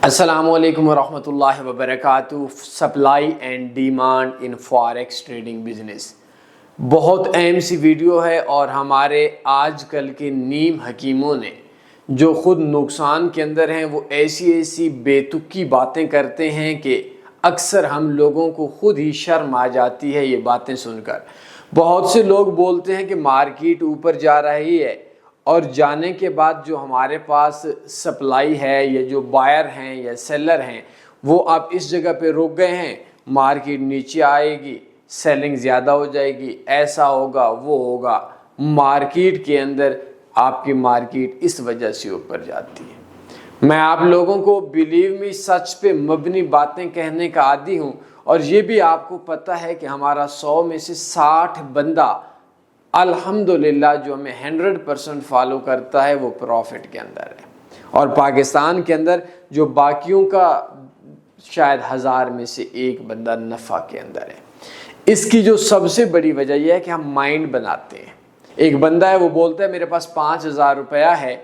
السلام علیکم ورحمۃ اللہ وبرکاتہ۔ Supply and demand in forex trading business بہت اہم سی ویڈیو ہے، اور ہمارے آج کل کے نیم حکیموں نے جو خود نقصان کے اندر ہیں وہ ایسی بے تکی باتیں کرتے ہیں کہ اکثر ہم لوگوں کو خود ہی شرم آ جاتی ہے یہ باتیں سن کر۔ بہت سے لوگ بولتے ہیں کہ مارکیٹ اوپر جا رہی ہے، اور جانے کے بعد جو ہمارے پاس سپلائی ہے یا جو بائر ہیں یا سیلر ہیں وہ اب اس جگہ پہ رک گئے ہیں، مارکیٹ نیچے آئے گی، سیلنگ زیادہ ہو جائے گی، ایسا ہوگا وہ ہوگا۔ مارکیٹ کے اندر آپ کی مارکیٹ اس وجہ سے اوپر جاتی ہے۔ میں آپ لوگوں کو بلیو می سچ پہ مبنی باتیں کہنے کا عادی ہوں، اور یہ بھی آپ کو پتہ ہے کہ ہمارا 100 میں سے 60 بندہ الحمدللہ جو ہمیں 100% فالو کرتا ہے وہ پروفٹ کے اندر ہے، اور پاکستان کے اندر جو باقیوں کا شاید 1000 میں سے ایک بندہ نفع کے اندر ہے۔ اس کی جو سب سے بڑی وجہ یہ ہے کہ ہم مائنڈ بناتے ہیں۔ ایک بندہ ہے وہ بولتا ہے میرے پاس 5000 روپیہ ہے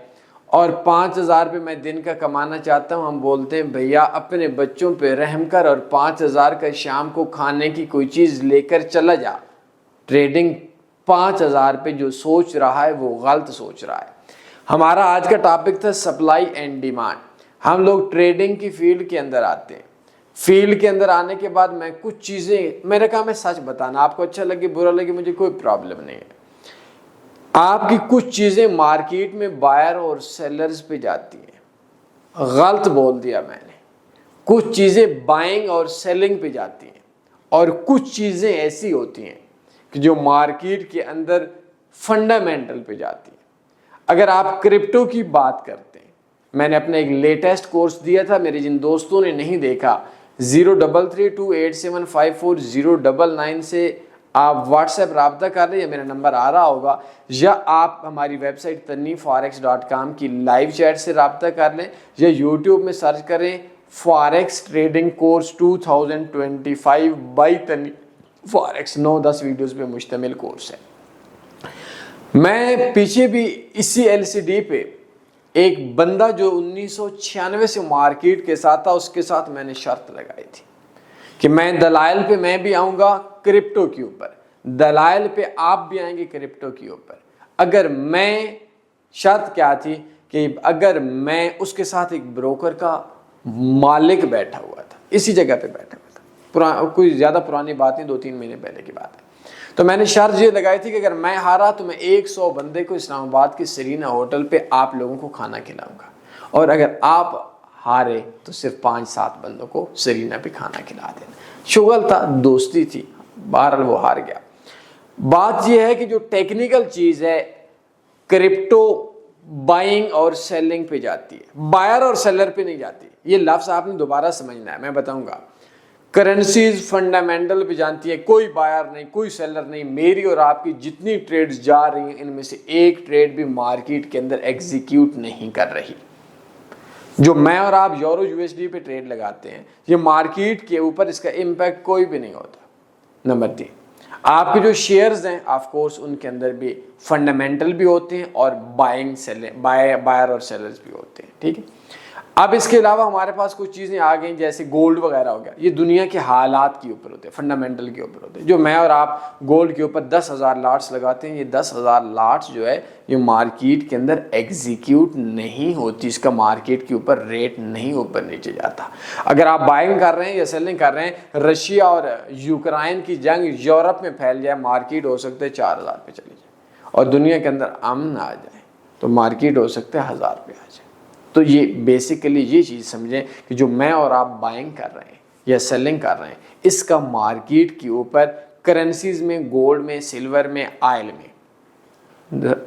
اور 5000 پہ میں دن کا کمانا چاہتا ہوں۔ ہم بولتے ہیں بھیا اپنے بچوں پہ رحم کر اور 5000 کا شام کو کھانے کی کوئی چیز لے کر چلا جا۔ ٹریڈنگ 5000 پہ جو سوچ رہا ہے وہ غلط سوچ رہا ہے۔ ہمارا آج کا ٹاپک تھا سپلائی اینڈ ڈیمانڈ۔ ہم لوگ ٹریڈنگ کی فیلڈ کے اندر آتے ہیں۔ فیلڈ کے اندر آنے کے بعد میں کچھ چیزیں، میرا کام ہے سچ بتانا، آپ کو اچھا لگے برا لگے مجھے کوئی پرابلم نہیں ہے۔ آپ کی کچھ چیزیں مارکیٹ میں بائر اور سیلرز پہ جاتی ہیں، غلط بول دیا میں نے۔ کچھ چیزیں بائنگ اور سیلنگ پہ جاتی ہیں، اور کچھ چیزیں ایسی ہوتی ہیں کہ جو مارکیٹ کے اندر فنڈامنٹل پہ جاتی ہیں۔ اگر آپ کرپٹو کی بات کرتے ہیں، میں نے اپنا ایک لیٹسٹ کورس دیا تھا، میرے جن دوستوں نے نہیں دیکھا 0332875409 سے آپ واٹس ایپ رابطہ کر لیں، یا میرا نمبر آ رہا ہوگا، یا آپ ہماری ویب سائٹ tanifforex.com کی لائیو چیٹ سے رابطہ کر لیں، یا یوٹیوب میں سرچ کریں فاریکس ٹریڈنگ کورس 2025 بائی تنی فاریکس۔ 9-10 ویڈیوز پہ مشتمل کورس ہے۔ میں پیچھے بھی اسی LCD پہ ایک بندہ جو 1996 سے مارکیٹ کے ساتھ تھا، اس کے ساتھ میں نے شرط لگائی تھی کہ میں دلائل پہ میں بھی آؤں گا کرپٹو کے اوپر، دلائل پہ آپ بھی آئیں گے کرپٹو کے اوپر۔ اگر میں شرط کیا تھی کہ اگر میں اس کے ساتھ ایک بروکر کا مالک بیٹھا ہوا تھا، اسی جگہ پہ بیٹھا ہوا تھا، کوئی زیادہ پرانی بات نہیں، 2-3 مہینے پہلے کی بات ہے، تو میں نے شرط یہ لگائی تھی کہ اگر میں ہارا تو میں 100 بندے کو اسلام آباد کے سرینا ہوٹل پہ آپ لوگوں کو کھانا کھلاؤں گا، اور اگر آپ ہارے تو صرف 5-7 بندوں کو سرینا پہ کھانا کھلا دینا۔ شغل تھا، دوستی تھی، بہرحال وہ ہار گیا۔ بات یہ ہے کہ جو ٹیکنیکل چیز ہے کرپٹو بائنگ اور سیلنگ پہ جاتی ہے، بائر اور سیلر پہ نہیں جاتی۔ یہ لفظ آپ نے دوبارہ سمجھنا ہے، میں بتاؤں گا۔ کرنسیز فنڈامنٹل پہ جانتی ہے، کوئی بائر نہیں، کوئی سیلر نہیں۔ میری اور آپ کی جتنی ٹریڈز جا رہی ہیں ان میں سے ایک ٹریڈ بھی مارکیٹ کے اندر ایگزیکیوٹ نہیں کر رہی۔ جو میں اور آپ یورو USD پہ ٹریڈ لگاتے ہیں، یہ مارکیٹ کے اوپر اس کا امپیکٹ کوئی بھی نہیں ہوتا۔ نمبر 3، آپ کے جو شیئرز ہیں آف کورس ان کے اندر بھی فنڈامنٹل بھی ہوتے ہیں اور بائر اور سیلرز بھی ہوتے ہیں، ٹھیک ہے۔ اب اس کے علاوہ ہمارے پاس کچھ چیزیں آ گئیں جیسے گولڈ وغیرہ ہو گیا، یہ دنیا کے حالات کے اوپر ہوتے ہیں، فنڈامنٹل کے اوپر ہوتے ہیں۔ جو میں اور آپ گولڈ کے اوپر 10,000 لاٹس لگاتے ہیں، یہ 10,000 لاٹس جو ہے یہ مارکیٹ کے اندر ایگزیکیوٹ نہیں ہوتی، اس کا مارکیٹ کے اوپر ریٹ نہیں اوپر نیچے جاتا۔ اگر آپ بائنگ کر رہے ہیں یا سیلنگ کر رہے ہیں، رشیا اور یوکرائن کی جنگ یورپ میں پھیل جائے، مارکیٹ ہو سکتا ہے 4000 پہ چلی جائے، اور دنیا کے اندر امن آ جائے تو مارکیٹ ہو سکتا ہے 1000 پہ آ جائے۔ تو یہ بیسیکلی یہ چیز سمجھیں کہ جو میں اور آپ بائنگ کر رہے ہیں یا سیلنگ کر رہے ہیں، اس کا مارکیٹ کے اوپر کرنسیز میں، گولڈ میں، سلور میں، آئل میں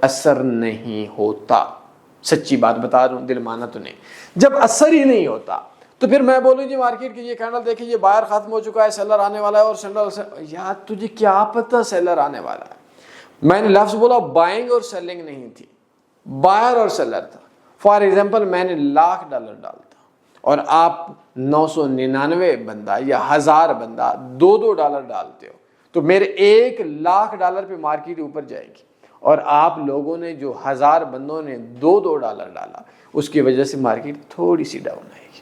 اثر نہیں ہوتا۔ سچی بات بتا رہا ہوں، دل مانا تو نہیں۔ جب اثر ہی نہیں ہوتا تو پھر میں بولوں جی مارکیٹ کی یہ کینڈل دیکھیں، یہ بائر ختم ہو چکا ہے، سیلر آنے والا ہے، اور سیلر، یار تجھے کیا پتہ سیلر آنے والا ہے؟ میں نے لفظ بولا بائنگ اور سیلنگ نہیں تھی، بائر اور سیلر تھا۔ فار ایگزامپل میں نے $1,00,000 ڈالتا اور آپ 999 بندہ یا 1000 بندہ $2 ڈالتے ہو، تو میرے $1,00,000 پہ مارکیٹ اوپر جائے گی، اور آپ لوگوں نے جو 1000 بندوں نے $2 ڈالا، اس کی وجہ سے مارکیٹ تھوڑی سی ڈاؤن آئے گی۔